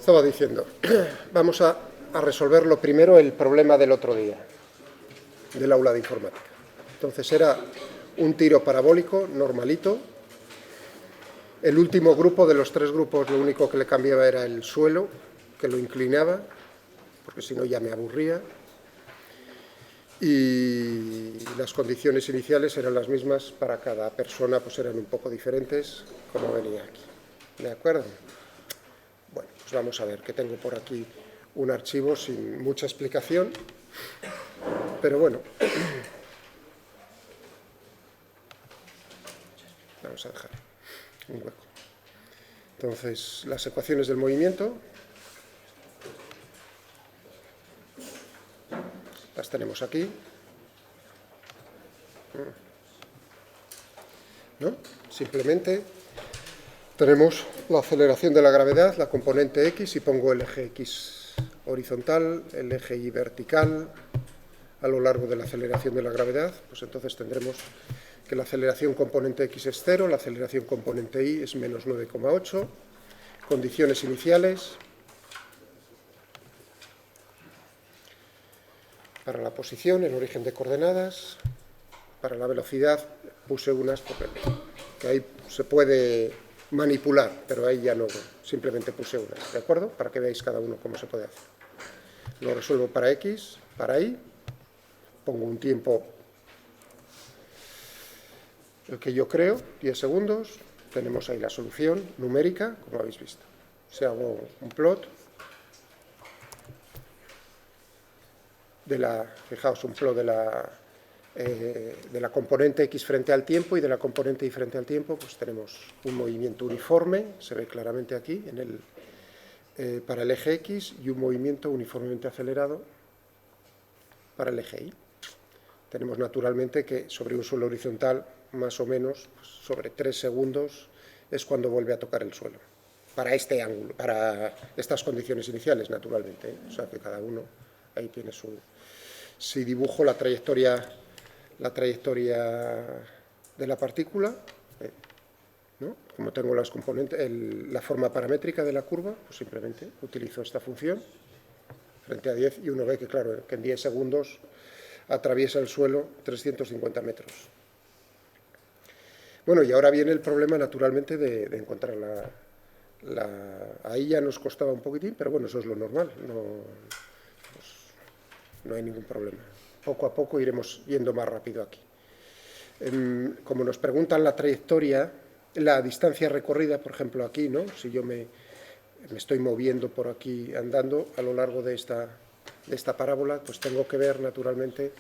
Estaba diciendo, vamos a resolver lo primero el problema del otro día, del aula de informática. Entonces era un tiro parabólico normalito. El último grupo de los tres grupos, lo único que le cambiaba era el suelo, que lo inclinaba, porque si no ya me aburría. Y las condiciones iniciales eran las mismas para cada persona, pues eran un poco diferentes, como venía aquí. ¿De acuerdo? Bueno, pues vamos a ver, que tengo por aquí un archivo sin mucha explicación, pero bueno, vamos a dejar un hueco. Entonces, las ecuaciones del movimiento las tenemos aquí, ¿no? Simplemente tenemos la aceleración de la gravedad, la componente X, y pongo el eje X horizontal, el eje Y vertical a lo largo de la aceleración de la gravedad. Pues entonces tendremos que la aceleración componente X es 0, la aceleración componente Y es menos 9,8. Condiciones iniciales. Para la posición, el origen de coordenadas. Para la velocidad puse unas porque que ahí se puede manipular, pero ahí ya no, simplemente puse unas, ¿de acuerdo? Para que veáis cada uno cómo se puede hacer. Lo resuelvo para X, para Y, pongo un tiempo, el que yo creo, 10 segundos, tenemos ahí la solución numérica, como habéis visto. Si hago un plot de la, fijaos, un plot de la componente X frente al tiempo y de la componente Y frente al tiempo, pues tenemos un movimiento uniforme, se ve claramente aquí, para el eje X, y un movimiento uniformemente acelerado para el eje Y. Tenemos naturalmente que sobre un suelo horizontal, más o menos, pues sobre 3 segundos es cuando vuelve a tocar el suelo. Para este ángulo, para estas condiciones iniciales, naturalmente, ¿eh? O sea que cada uno ahí tiene su... Si dibujo la trayectoria de la partícula, ¿no? Como tengo las componentes, la forma paramétrica de la curva, pues simplemente utilizo esta función frente a 10 y uno ve que, claro, que en 10 segundos atraviesa el suelo 350 metros. Bueno, y ahora viene el problema, naturalmente, de encontrar ahí ya nos costaba un poquitín, pero bueno, eso es lo normal, no hay ningún problema. Poco a poco iremos yendo más rápido aquí. Como nos preguntan la trayectoria, la distancia recorrida, por ejemplo, aquí, ¿no? Si yo me estoy moviendo por aquí andando a lo largo de esta parábola, pues tengo que ver, naturalmente,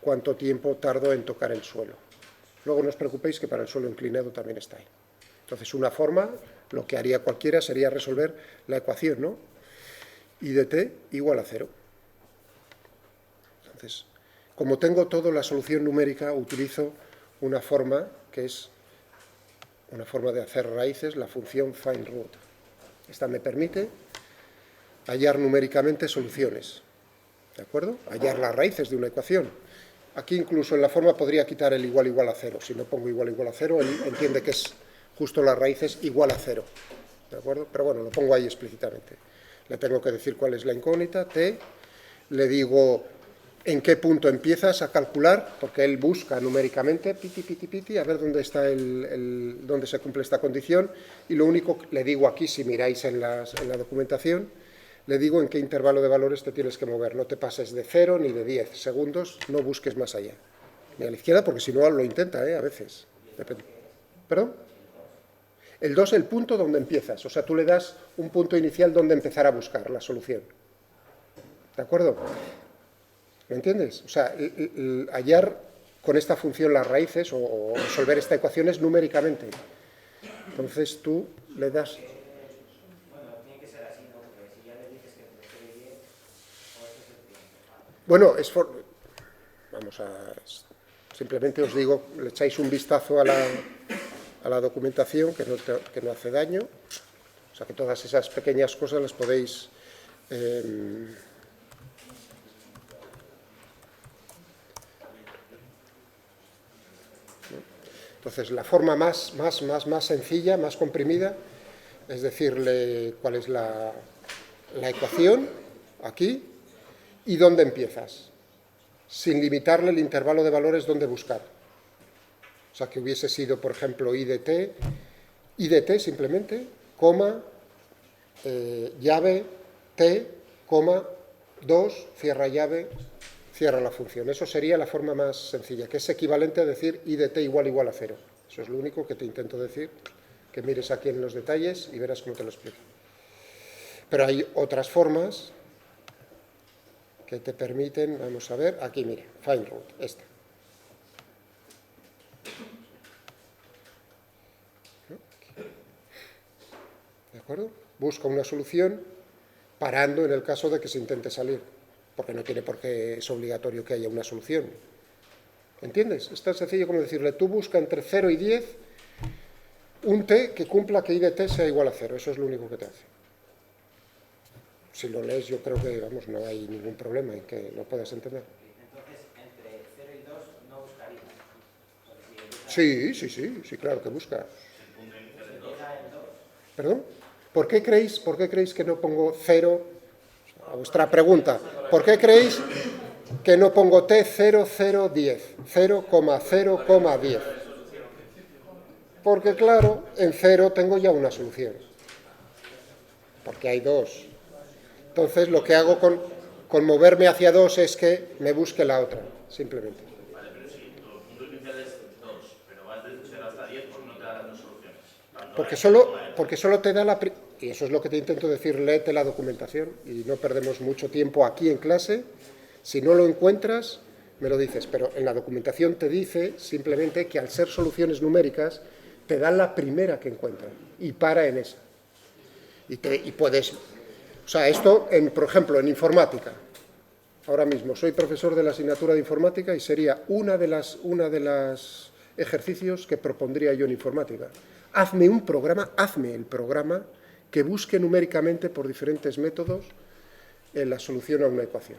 cuánto tiempo tardo en tocar el suelo. Luego no os preocupéis que para el suelo inclinado también está ahí. Entonces, una forma, lo que haría cualquiera, sería resolver la ecuación, ¿no? I de t igual a 0. Entonces, como tengo todo la solución numérica, utilizo una forma que es una forma de hacer raíces, la función find root. Esta me permite hallar numéricamente soluciones, ¿de acuerdo? Hallar las raíces de una ecuación. Aquí incluso en la forma podría quitar el igual a 0. Si no pongo igual a 0, él entiende que es justo las raíces igual a 0, ¿de acuerdo? Pero bueno, lo pongo ahí explícitamente. Le tengo que decir cuál es la incógnita, t, le digo en qué punto empiezas a calcular, porque él busca numéricamente, piti, a ver dónde está dónde se cumple esta condición, y lo único que le digo aquí, si miráis en la documentación, le digo en qué intervalo de valores te tienes que mover. No te pases de 0 ni de 10 segundos, no busques más allá. Ni a la izquierda, porque si no lo intenta, a veces. Depende. ¿Perdón? El 2 es el punto donde empiezas, o sea, tú le das un punto inicial donde empezar a buscar la solución. ¿De acuerdo? ¿Me entiendes? O sea, hallar con esta función las raíces o resolver esta ecuación es numéricamente. Entonces tú le das... Bueno, vamos a... Simplemente os digo, le echáis un vistazo a la documentación, que no hace daño. O sea, que todas esas pequeñas cosas las podéis... Entonces, la forma más sencilla, más comprimida, es decirle cuál es la ecuación, aquí, y dónde empiezas, sin limitarle el intervalo de valores donde buscar. O sea, que hubiese sido, por ejemplo, i de t simplemente, coma, llave, t, coma, 2, cierra llave, cierra la función. Eso sería la forma más sencilla, que es equivalente a decir i de t igual a 0. Eso es lo único que te intento decir, que mires aquí en los detalles y verás cómo te lo explico. Pero hay otras formas que te permiten, vamos a ver, aquí mire, find root, esta. ¿De acuerdo? Busca una solución parando en el caso de que se intente salir, porque no tiene por qué, es obligatorio que haya una solución. ¿Entiendes? Es tan sencillo como decirle, tú busca entre 0 y 10 un t que cumpla que i de t sea igual a 0. Eso es lo único que te hace. Si lo lees, yo creo que, vamos, no hay ningún problema en que lo puedas entender. Entonces, entre 0 y 2 no buscarías. Sí, claro que busca. ¿Perdón? ¿Por qué creéis que no pongo 0? A vuestra pregunta. ¿Por qué creéis que no pongo t 0, 0, 10? 0,0,10. Porque, claro, en 0 tengo ya una solución. Porque hay 2. Entonces, lo que hago con moverme hacia 2 es que me busque la otra, simplemente. Vale, pero si tu punto inicial es 2, pero vas de 0 hasta 10, pues no te da las dos soluciones. Porque solo te da y eso es lo que te intento decir, léete la documentación y no perdemos mucho tiempo aquí en clase. Si no lo encuentras, me lo dices, pero en la documentación te dice simplemente que al ser soluciones numéricas, te dan la primera que encuentran y para en esa. Y puedes... O sea, esto, por ejemplo, en informática. Ahora mismo soy profesor de la asignatura de informática y sería una de las ejercicios que propondría yo en informática. Hazme el programa que busque numéricamente por diferentes métodos la solución a una ecuación.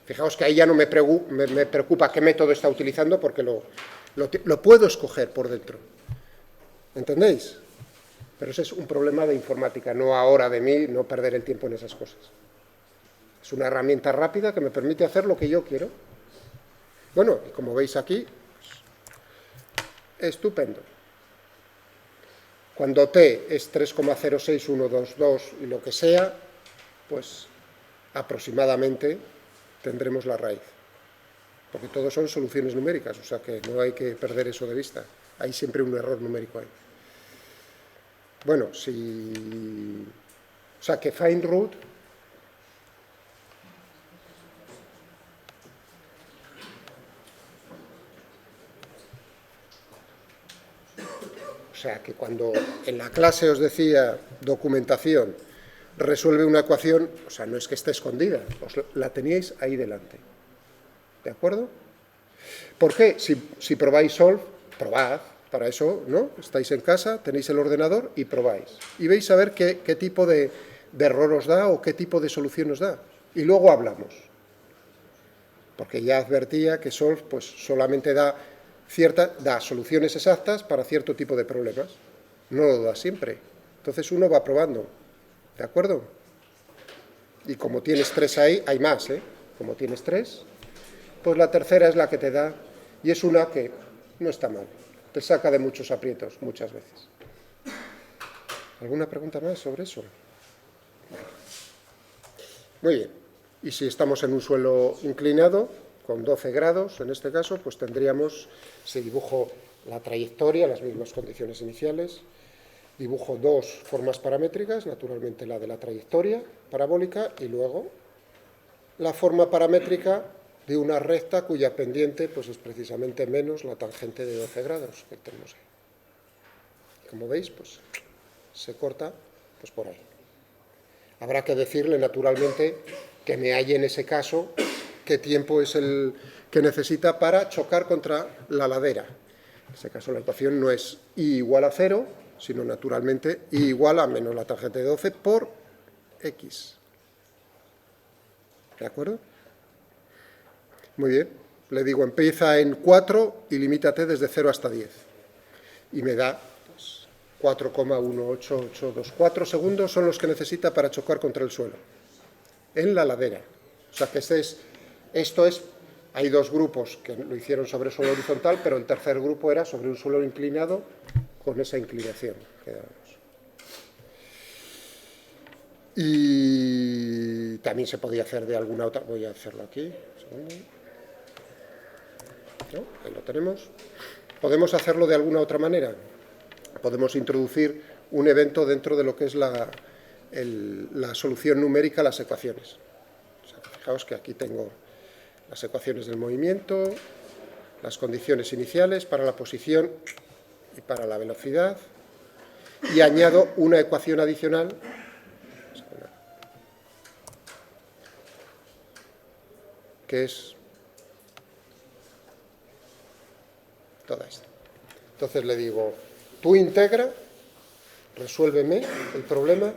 Fijaos que ahí ya no me preocupa qué método está utilizando porque lo puedo escoger por dentro. ¿Entendéis? Pero ese es un problema de informática, no ahora de mí, no perder el tiempo en esas cosas. Es una herramienta rápida que me permite hacer lo que yo quiero. Bueno, y como veis aquí, estupendo. Cuando t es 3,06122 y lo que sea, pues aproximadamente tendremos la raíz. Porque todo son soluciones numéricas, o sea que no hay que perder eso de vista. Hay siempre un error numérico ahí. Bueno, o sea que find root o sea que cuando en la clase os decía documentación, resuelve una ecuación, o sea, no es que esté escondida, la teníais ahí delante. ¿De acuerdo? ¿Por qué? Si probáis solve, probad. Para eso, ¿no? Estáis en casa, tenéis el ordenador y probáis. Y veis a ver qué tipo de error os da o qué tipo de solución os da. Y luego hablamos. Porque ya advertía que Solve pues, solamente da soluciones exactas para cierto tipo de problemas. No lo da siempre. Entonces uno va probando. ¿De acuerdo? Y como tienes 3 ahí, hay más, ¿eh? Como tienes 3, pues la tercera es la que te da, y es una que no está mal. Te saca de muchos aprietos, muchas veces. ¿Alguna pregunta más sobre eso? Muy bien. Y si estamos en un suelo inclinado, con 12 grados, en este caso, pues tendríamos, si dibujo la trayectoria, las mismas condiciones iniciales, dibujo dos formas paramétricas, naturalmente la de la trayectoria parabólica y luego la forma paramétrica de una recta cuya pendiente pues es precisamente menos la tangente de 12 grados que tenemos ahí. Como veis, pues se corta pues por ahí. Habrá que decirle naturalmente que me halle en ese caso qué tiempo es el que necesita para chocar contra la ladera. En ese caso la ecuación no es i igual a 0, sino naturalmente i igual a menos la tangente de 12 por x. ¿De acuerdo? Muy bien. Le digo, empieza en 4 y limítate desde 0 hasta 10. Y me da pues, 4,18824 segundos son los que necesita para chocar contra el suelo. en la ladera. O sea que esto es, hay dos grupos que lo hicieron sobre suelo horizontal, pero el tercer grupo era sobre un suelo inclinado con esa inclinación que dábamos. Y también se podía hacer de alguna otra, voy a hacerlo aquí, un segundo. ¿No? Ahí lo tenemos. Podemos hacerlo de alguna otra manera. Podemos introducir un evento dentro de lo que es la solución numérica a las ecuaciones. O sea, fijaos que aquí tengo las ecuaciones del movimiento, las condiciones iniciales para la posición y para la velocidad, y añado una ecuación adicional que es toda esta. Entonces le digo, tú integra, resuélveme el problema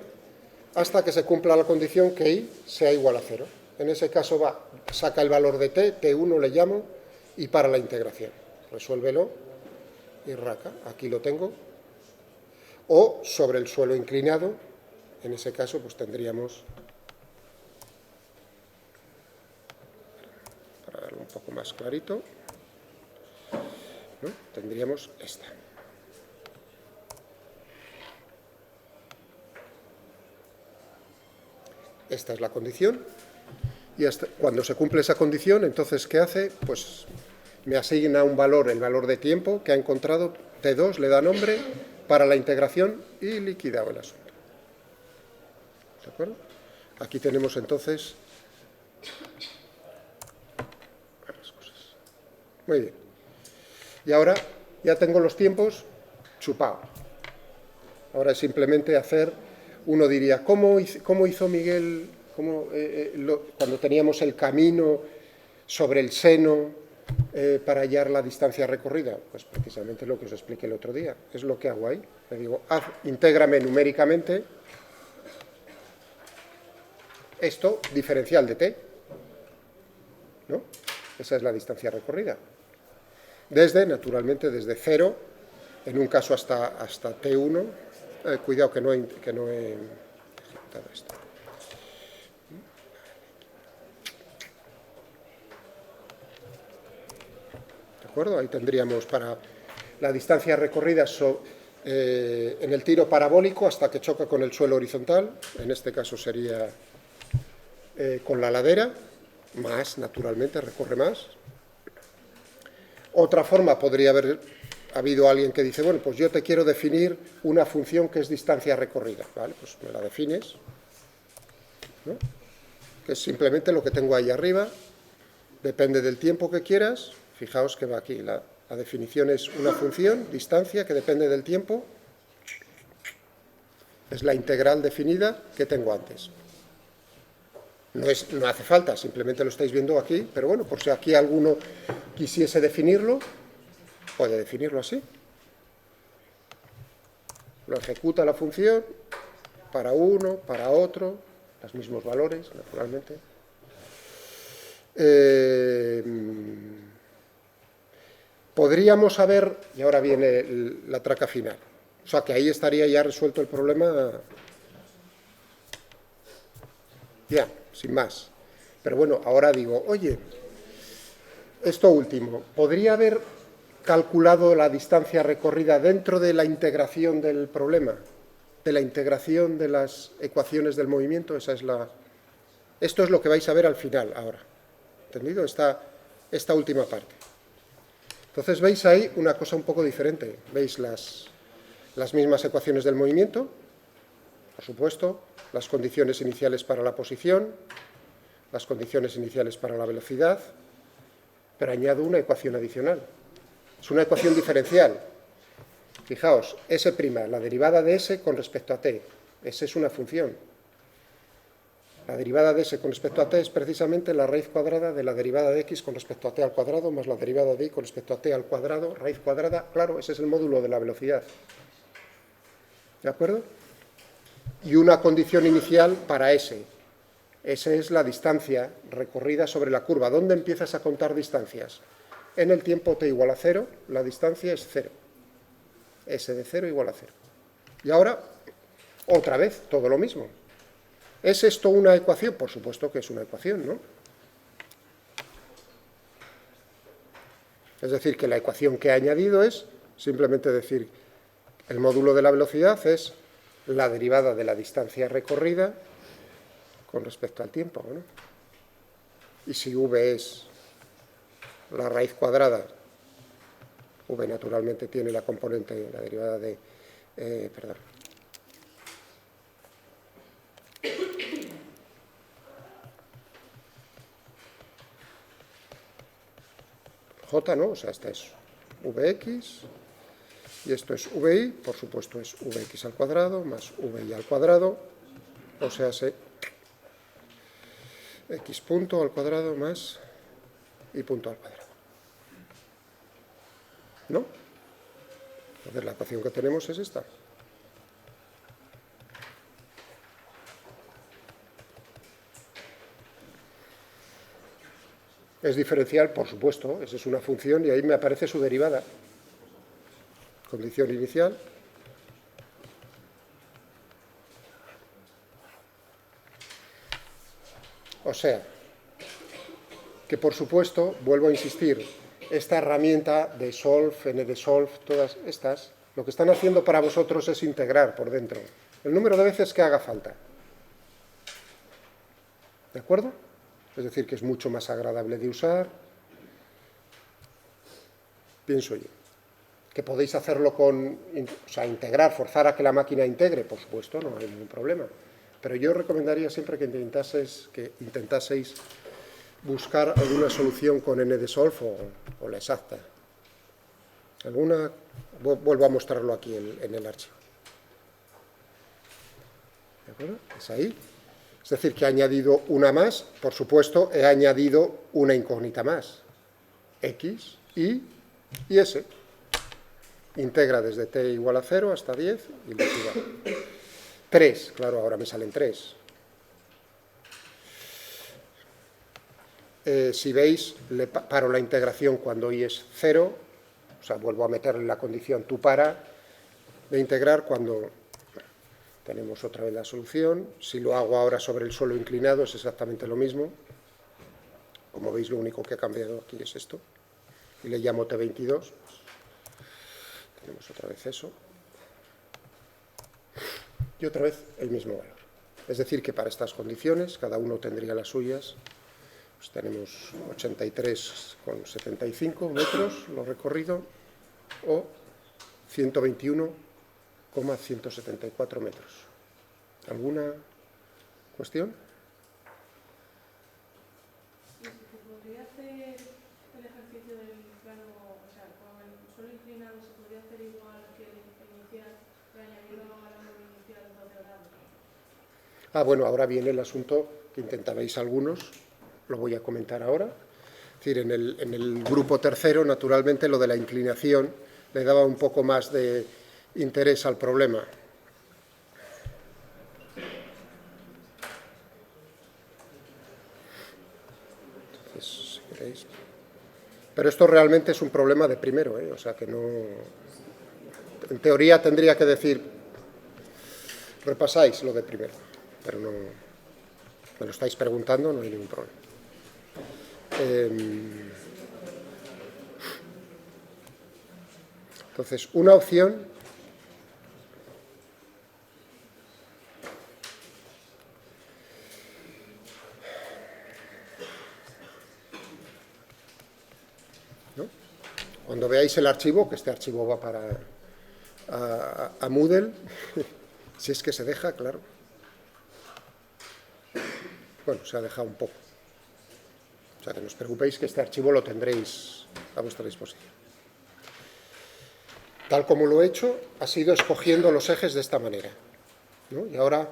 hasta que se cumpla la condición que i sea igual a 0. En ese caso saca el valor de t, t1 le llamo, y para la integración. Resuélvelo y raca, aquí lo tengo. O sobre el suelo inclinado, en ese caso pues tendríamos, para verlo un poco más clarito, ¿no? Tendríamos esta. Esta es la condición, y cuando se cumple esa condición, entonces, ¿qué hace? Pues me asigna un valor, el valor de tiempo que ha encontrado, T2, le da nombre para la integración y liquidado el asunto. ¿De acuerdo? Aquí tenemos entonces varias cosas. Muy bien. Y ahora ya tengo los tiempos chupados. Ahora es simplemente hacer, uno diría, ¿cómo hizo Miguel cuando teníamos el camino sobre el seno para hallar la distancia recorrida? Pues precisamente lo que os expliqué el otro día. Es lo que hago ahí. Le digo, intégrame numéricamente esto, diferencial de t, ¿no? Esa es la distancia recorrida. Naturalmente, desde 0, en un caso hasta t1, cuidado que no he ejecutado esto. ¿De acuerdo? Ahí tendríamos para la distancia recorrida en el tiro parabólico hasta que choca con el suelo horizontal, en este caso sería con la ladera, más, naturalmente, recorre más. Otra forma podría haber habido alguien que dice, bueno, pues yo te quiero definir una función que es distancia recorrida, ¿vale? Pues me la defines, ¿no? Que es simplemente lo que tengo ahí arriba, depende del tiempo que quieras, fijaos que va aquí, la definición es una función, distancia, que depende del tiempo, es la integral definida que tengo antes. No hace falta, simplemente lo estáis viendo aquí, pero bueno, por si aquí alguno quisiese definirlo, puede definirlo así. Lo ejecuta la función para uno, para otro, los mismos valores, naturalmente. Podríamos haber, y ahora viene la traca final, o sea que ahí estaría ya resuelto el problema, ya, sin más. Pero bueno, ahora digo, oye, esto último, ¿podría haber calculado la distancia recorrida dentro de la integración del problema? De la integración de las ecuaciones del movimiento, esto es lo que vais a ver al final, ahora. ¿Entendido? Esta última parte. Entonces veis ahí una cosa un poco diferente. Veis las mismas ecuaciones del movimiento, por supuesto, las condiciones iniciales para la posición, las condiciones iniciales para la velocidad, pero añado una ecuación adicional. Es una ecuación diferencial. Fijaos, S', la derivada de S con respecto a T. S es una función. La derivada de S con respecto a T es precisamente la raíz cuadrada de la derivada de X con respecto a T al cuadrado, más la derivada de Y con respecto a T al cuadrado, raíz cuadrada. Claro, ese es el módulo de la velocidad. ¿De acuerdo? Y una condición inicial para S. S es la distancia recorrida sobre la curva. ¿Dónde empiezas a contar distancias? En el tiempo t igual a 0, la distancia es 0. S de 0 igual a 0. Y ahora, otra vez, todo lo mismo. ¿Es esto una ecuación? Por supuesto que es una ecuación, ¿no? Es decir, que la ecuación que he añadido es simplemente decir el módulo de la velocidad es la derivada de la distancia recorrida con respecto al tiempo, ¿no? Y si v es la raíz cuadrada, v naturalmente tiene la componente, la derivada de, perdón, j, ¿no? O sea, esta es vx y esto es vi, por supuesto es vx al cuadrado más vi al cuadrado, o sea, x punto al cuadrado más y punto al cuadrado, ¿no? Entonces la ecuación que tenemos es esta. Es diferencial, por supuesto, esa es una función y ahí me aparece su derivada. Condición inicial. O sea, que por supuesto, vuelvo a insistir, esta herramienta de solve, NDSolve, todas estas, lo que están haciendo para vosotros es integrar por dentro el número de veces que haga falta. ¿De acuerdo? Es decir, que es mucho más agradable de usar, pienso yo. Que podéis hacerlo con, o sea, integrar, forzar a que la máquina integre, por supuesto, no hay ningún problema. Pero yo recomendaría siempre que intentaseis buscar alguna solución con NDSolve o la exacta. Alguna, vuelvo a mostrarlo aquí en el archivo. ¿De acuerdo? Es ahí. Es decir, que he añadido una más, por supuesto, he añadido una incógnita más. X, Y y S. Integra desde t igual a 0 hasta 10 y lo siga. 3, claro, ahora me salen 3. Si veis, le paro la integración cuando y es 0, o sea, vuelvo a meterle la condición tú para de integrar cuando tenemos otra vez la solución. Si lo hago ahora sobre el suelo inclinado es exactamente lo mismo. Como veis, lo único que ha cambiado aquí es esto. Y le llamo T22. Tenemos otra vez eso. Y otra vez el mismo valor. Es decir, que para estas condiciones, cada uno tendría las suyas. Pues tenemos 83,75 metros lo recorrido o 121,174 metros. ¿Alguna cuestión? ¿Podría hacer el ejercicio del plano, o sea, con el suelo inclinado, se podría hacer igual que el inicial, pero añadiendo al ángulo inicial 12 grados? Ah, bueno, ahora viene el asunto que intentabais algunos, lo voy a comentar ahora. Es decir, en el grupo tercero, naturalmente, lo de la inclinación le daba un poco más de interés al problema. Entonces, si queréis. Pero esto realmente es un problema de primero, o sea que no... En teoría tendría que decir, repasáis lo de primero, pero no... Me lo estáis preguntando, no hay ningún problema. Entonces, una opción ¿no? Cuando veáis el archivo, que este archivo va para a Moodle, si es que se deja, claro. Bueno, se ha dejado un poco. O sea, que no os preocupéis que este archivo lo tendréis a vuestra disposición. Tal como lo he hecho, ha sido escogiendo los ejes de esta manera, ¿no? Y ahora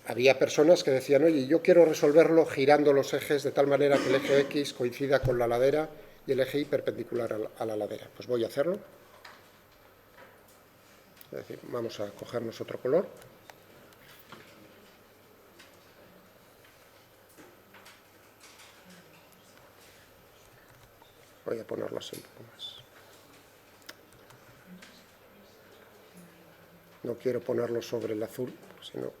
había personas que decían, oye, yo quiero resolverlo girando los ejes de tal manera que el eje X coincida con la ladera y el eje Y perpendicular a la ladera. Pues voy a hacerlo. Es decir, vamos a cogernos otro color. Voy a ponerlo así un poco más. No quiero ponerlo sobre el azul, sino...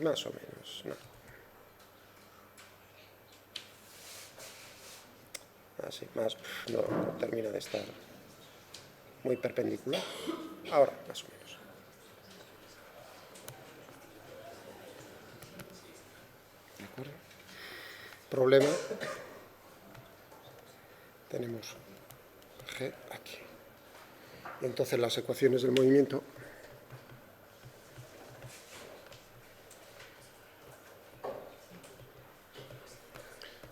Más o menos, no. Así, más, no termina de estar muy perpendicular. Ahora, más o menos. ¿De acuerdo? Problema. Tenemos G aquí. Y entonces las ecuaciones del movimiento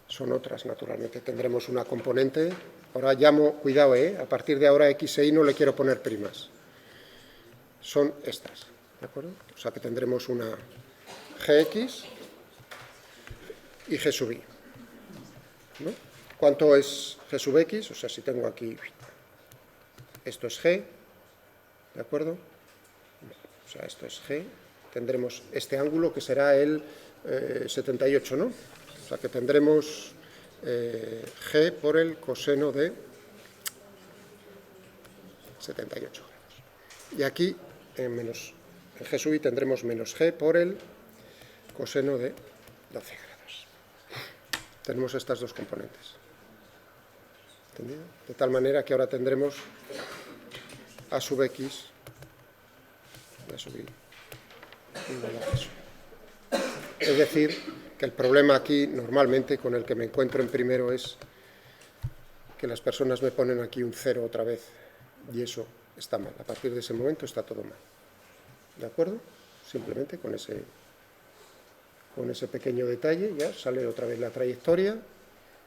son otras, naturalmente. Tendremos una componente. Ahora llamo, cuidado, a partir de ahora X e Y no le quiero poner primas. Son estas, ¿de acuerdo? O sea que tendremos una Gx y G sub Y, ¿no? ¿Cuánto es G sub X? O sea, si tengo aquí, esto es G, ¿de acuerdo? O sea, esto es G. Tendremos este ángulo que será el 78, ¿no? O sea que tendremos G por el coseno de 78 grados. Y aquí, en G sub Y, tendremos menos G por el coseno de 12 grados. Tenemos estas dos componentes. ¿Entendido? De tal manera que ahora tendremos A sub X y A sub Y igual a G sub Y. Es decir, que el problema aquí, normalmente, con el que me encuentro en primero es que las personas me ponen aquí un 0 otra vez, y eso está mal. A partir de ese momento está todo mal. ¿De acuerdo? Simplemente con ese pequeño detalle ya sale otra vez la trayectoria.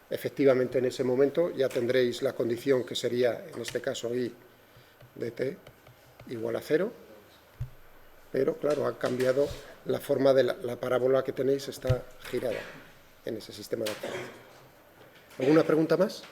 Efectivamente, en ese momento ya tendréis la condición que sería, en este caso, I de t igual a 0, pero, claro, ha cambiado la forma de la parábola que tenéis, está girada en ese sistema de observación. ¿Alguna pregunta más?